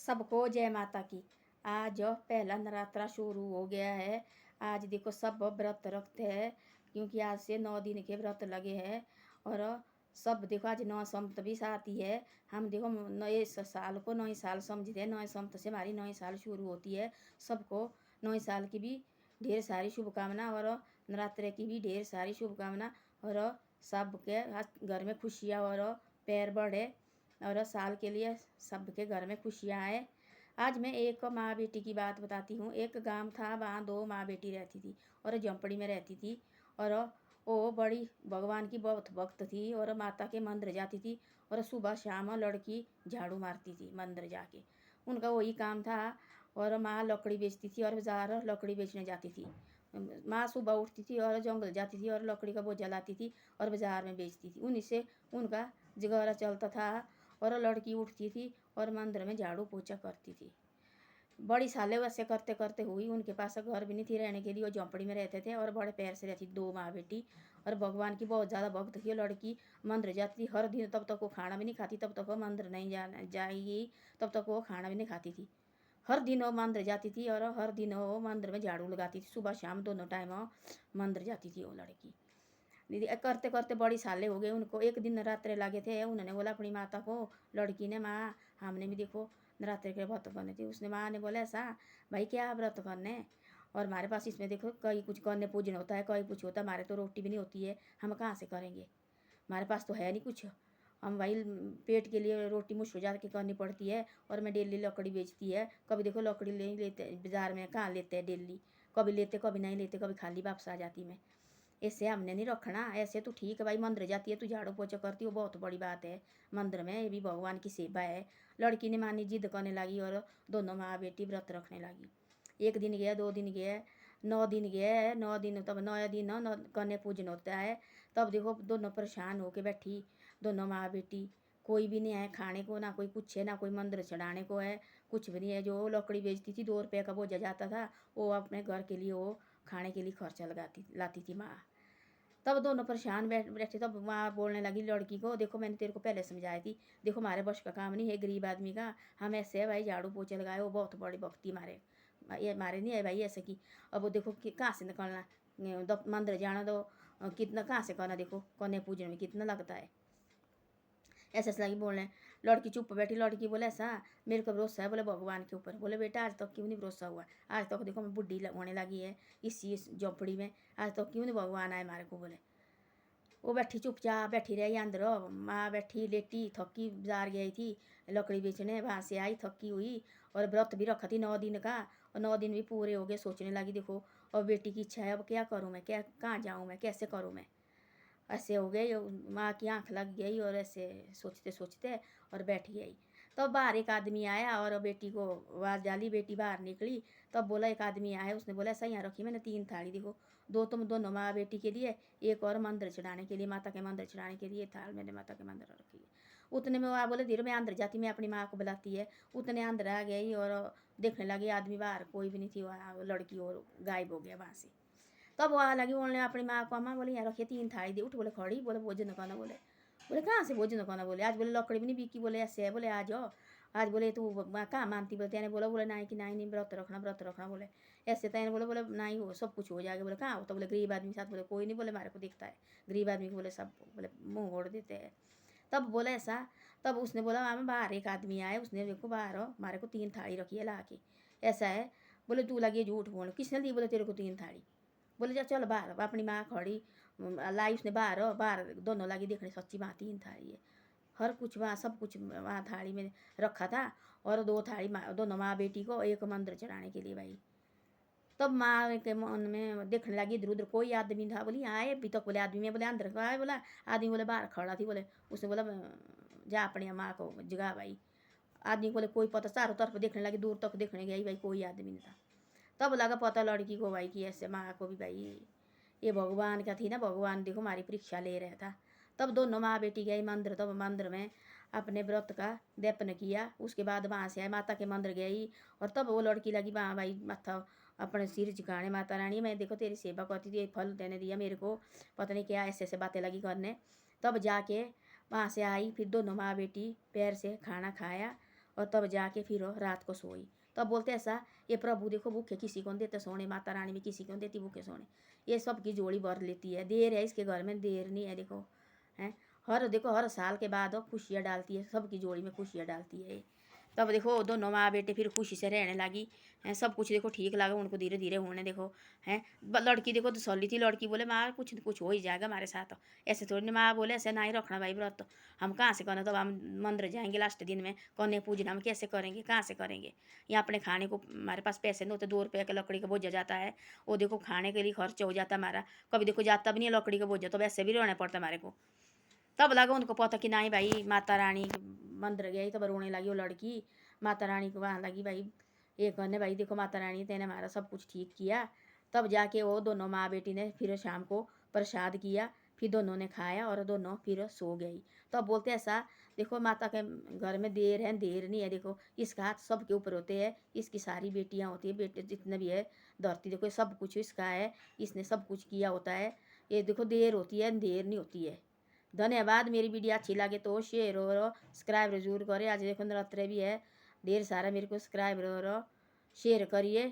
सबको जय माता की। आज पहला नवरात्रा शुरू हो गया है। आज देखो सब व्रत रखते हैं, क्योंकि आज से 9 दिन के व्रत लगे हैं। और सब देखो आज नौ संवत भी आती है। हम देखो नए साल को नए साल समझते हैं, नए संवत से हमारी नए साल शुरू होती है। सबको नए साल की भी ढेर सारी शुभकामना और नवरात्रे की भी ढेर सारी शुभकामना। और सबके घर में खुशियाँ और पैर बढ़े और साल के लिए सबके घर में खुशियाँ आए। आज मैं एक माँ बेटी की बात बताती हूँ। एक गांव था, वहाँ दो माँ बेटी रहती थी और झोंपड़ी में रहती थी। और वो बड़ी भगवान की बहुत भक्त थी और माता के मंदिर जाती थी। और सुबह शाम लड़की झाड़ू मारती थी मंदिर जाके, उनका वही काम था। और माँ लकड़ी बेचती थी और बाजार लकड़ी बेचने जाती थी। माँ सुबह उठती थी और जंगल जाती थी और लकड़ी का बोझा लाती थी और बाजार में बेचती थी। उन्हीं से उनका गुजारा चलता था। और लड़की उठती थी और मंदिर में झाड़ू पोछा करती थी। बड़ी सालें वैसे करते करते हुई, उनके पास घर भी नहीं थी रहने के लिए, वो झोंपड़ी में रहते थे और बड़े पैर से रहती दो माँ बेटी। और भगवान की बहुत ज़्यादा भक्त थी। लड़की मंदिर जाती थी हर दिन, तब तक वो खाना भी नहीं खाती, तब तक वो मंदिर नहीं जाएगी, तब तक वो खाना भी नहीं खाती थी। हर दिन वो मंदिर जाती थी और हर दिन वो मंदिर में झाड़ू लगाती थी, सुबह शाम दोनों टाइम वो मंदिर जाती थी वो लड़की। दीदी करते करते बड़ी साले हो गए उनको। एक दिन नवरात्रे लगे थे, उन्होंने बोला अपनी माता को, लड़की ने, माँ हमने भी देखो नवरात्रे के व्रत करने थे। उसने माँ ने बोला ऐसा, भाई क्या व्रत करने, और हमारे पास इसमें देखो कहीं कुछ करने पूजन होता है, कहीं कुछ होता है, हमारे तो रोटी भी नहीं होती है, हम कहाँ से करेंगे, हमारे पास तो है नहीं कुछ। हम भाई पेट के लिए रोटी मुश्किल जा के करनी पड़ती है। और मैं डेली लकड़ी बेचती है, कभी देखो लकड़ी ले लेते बाजार में, कहाँ लेते हैं डेली, कभी लेते कभी नहीं लेते, कभी खाली वापस आ जाती मैं। ऐसे हमने नहीं रखना। ऐसे तो ठीक है भाई, मंदिर जाती है तू झाड़ू पोछा करती हो, बहुत बड़ी बात है, मंदिर में ये भी भगवान की सेवा है। लड़की ने मानी जिद करने लगी और दोनों माँ बेटी व्रत रखने लगी। एक दिन गया, 2 दिन गया, 9 दिन गया, 9 दिन, तब 9 दिन कन्या पूजन होता है। तब देखो दोनों परेशान होके बैठी, दोनों माँ बेटी। कोई भी नहीं है खाने को, ना कोई कुछ है, ना कोई मंदिर चढ़ाने को है, कुछ भी नहीं है। जो लकड़ी बेचती थी, 2 रुपये का बोझा जाता था, वो अपने घर के लिए वो खाने के लिए खर्चा लगाती लाती थी माँ। तब दोनों परेशान बैठे। तब माँ बोलने लगी लड़की को, देखो मैंने तेरे को पहले समझाई थी, देखो हमारे बश का काम नहीं है गरीब आदमी का, हम ऐसे है भाई झाड़ू पोछे लगाए, वो बहुत बड़ी भक्ति हमारे, ये हमारे नहीं है भाई ऐसे की। अब वो देखो कि कहाँ से निकलना, मंदिर जाना तो कितना कहाँ से करना, देखो कन्या पूजन में कितना लगता है। ऐसे ऐसे लगी बोलने। लड़की चुप बैठी। लड़की बोले ऐसा, मेरे को भरोसा है बोले भगवान के ऊपर। बोले बेटा आज तक क्यों नहीं भरोसा हुआ, आज तक देखो मैं बुढ़ी होने लगी है इस झोंपड़ी में, आज तक क्यों नहीं भगवान आए हमारे को। बोले वो बैठी चुपचाप बैठी रही अंदर। माँ बैठी लेटी थकी, बाजार गई थी लकड़ी बेचने, वहाँ से आई थकी हुई। और व्रत भी रखा थी 9 दिन का, और 9 दिन भी पूरे हो गए। सोचने लगी देखो और बेटी की इच्छा है, अब क्या करूँ मैं, क्या कहाँ जाऊँ मैं, कैसे करूँ मैं। ऐसे हो गई, माँ की आंख लग गई और ऐसे सोचते सोचते और बैठ गई। तब बाहर एक आदमी आया और बेटी को आवाज़ डाली, बेटी बाहर निकली। तब बोला एक आदमी आया, उसने बोला ऐसा यहाँ रखी मैंने 3 थाली, देखो दो तुम दोनों माँ बेटी के लिए, एक और मंदिर चढ़ाने के लिए, माता के मंदिर चढ़ाने के लिए थाल मैंने माता के मंदिर रखी है। उतने में वह बोले धीरे मैं अंदर जाती, मैं अपनी माँ को बुलाती है। उतने अंदर आ गई और देखने लगी आदमी बाहर कोई भी नहीं थी, वहाँ लड़की और गायब हो गया वहाँ से। तब वो आ लगी बोलने अपनी माँ को, अम्मा बोले यहाँ रखिए 3 थाली दे। उठ बोले खड़ी, बोले भोजन खाना, बोले बोले कहाँ से भोजन खाना, बोले आज बोले लकड़ी भी नहीं बिकी, बोले ऐसे है, बोले आ जाओ आज। बोले तू कहाँ मानती, बोले तेने बोला, बोले नहीं कि नहीं व्रत रखना व्रत रखना, बोले ऐसे तेने बोले, बोले नहीं हो सब कुछ हो जाएगा। बोले कहाँ होता, बोले गरीब आदमी के साथ, बोले कोई नहीं, बोले हमारे को दिखता है गरीब आदमी को, बोले सब बोले मुँह मोड़ देते हैं। तब बोला ऐसा। तब उसने बोला मामा बाहर एक आदमी आया, उसने देखो बाहर हो हमारे को 3 थाली रखी है ला के, ऐसा है। बोले तू लगी झूठ बोल, किसने दी, बोले तेरे को 3 थाली। बोले जा चल बाहर। अपनी माँ खड़ी लाई उसने बाहर, बाहर दोनों लगी देखने, सच्ची माँ 3 थाली है, हर कुछ वहाँ सब कुछ वहाँ थाली में रखा था। और 2 थाली दोनों माँ बेटी को, एक मंदिर चढ़ाने के लिए भाई। तब माँ के मन में देखने लगी इधर उधर, कोई आदमी था, बोली आए अभी तक, बोले आदमी में, बोले अंदर का आए, बोला आदमी बोले बाहर खड़ा थी। बोले उसने बोला जा अपनी माँ को जगा भाई। आदमी बोले कोई पता, चारों तरफ देखने लगी, दूर तक देखने गई भाई, कोई आदमी नहीं था। तब लगा पता लड़की को भाई कि ऐसे माँ को भी भाई ये भगवान का थी ना, भगवान देखो हमारी परीक्षा ले रहा था। तब दोनों माँ बेटी गई मंदिर, तब मंदिर में अपने व्रत का दीपन किया। उसके बाद वहाँ से आए माता के मंदिर गई। और तब वो लड़की लगी वहाँ भाई माथा अपने सिर झुकाने, माता रानी मैं देखो तेरी सेवा करती थी, फल देने दिया मेरे को, पता नहीं क्या ऐसे ऐसे बातें लगी करने। तब जाके वहाँ से आई, फिर दोनों माँ बेटी पैर से खाना खाया और तब जाके फिर रात को सोई। तब बोलते ऐसा, ये प्रभु देखो भूखे किसी को नहीं देते सोने, माता रानी भी किसी को नहीं देती भूखे सोने, ये सबकी जोड़ी भर लेती है। देर है इसके घर में, देर नहीं है देखो, हैं। देखो हर साल के बाद वो खुशियाँ डालती है, सबकी जोड़ी में खुशियाँ डालती है। तब देखो दोनों माँ बेटे फिर खुशी से रहने लगी हैं। सब कुछ देखो ठीक लगा उनको, धीरे धीरे होने देखो हैं। लड़की देखो तो सली थी, लड़की बोले माँ कुछ कुछ हो ही जाएगा हमारे साथ, ऐसे थोड़ी नहीं। माँ बोले ऐसे ना ही रखना भाई व्रत, हम कहाँ से करना, तब हम मंदिर जाएंगे लास्ट दिन में, कौन पूजना हम कैसे करेंगे, कहाँ से करेंगे। यहाँ अपने खाने को हमारे पास पैसे नहीं होते, 2 रुपये का लकड़ी का बोझा जाता है, वो देखो खाने के लिए खर्च हो जाता है हमारा। कभी देखो जाता भी नहीं है लकड़ी का बोझा, तो वैसे भी रहना पड़ता हमारे को। तब लगा उनको पता कि नहीं भाई माता रानी मंदिर गई, तब रोने लगी वो लड़की। माता रानी को वहाँ लगी भाई ये कहने, भाई देखो माता रानी तेने हमारा सब कुछ ठीक किया। तब जाके वो दोनों माँ बेटी ने फिर शाम को प्रसाद किया, फिर दोनों ने खाया और दोनों फिर सो गई। तब बोलते ऐसा, देखो माता के घर में देर है देर नहीं है, देखो इसका हाथ सबके ऊपर होते हैं, इसकी सारी बेटियाँ होती है, बेटे जितने भी है धरती देखो सब कुछ इसका है, इसने सब कुछ किया होता है। ये देखो देर होती है देर नहीं होती है। धन्यवाद। मेरी वीडियो अच्छी लगे तो शेयर और सब्सक्राइब जरूर करें। आज देखो नवरात्रे भी है, ढेर सारा मेरे को सब्सक्राइब और शेयर करिए।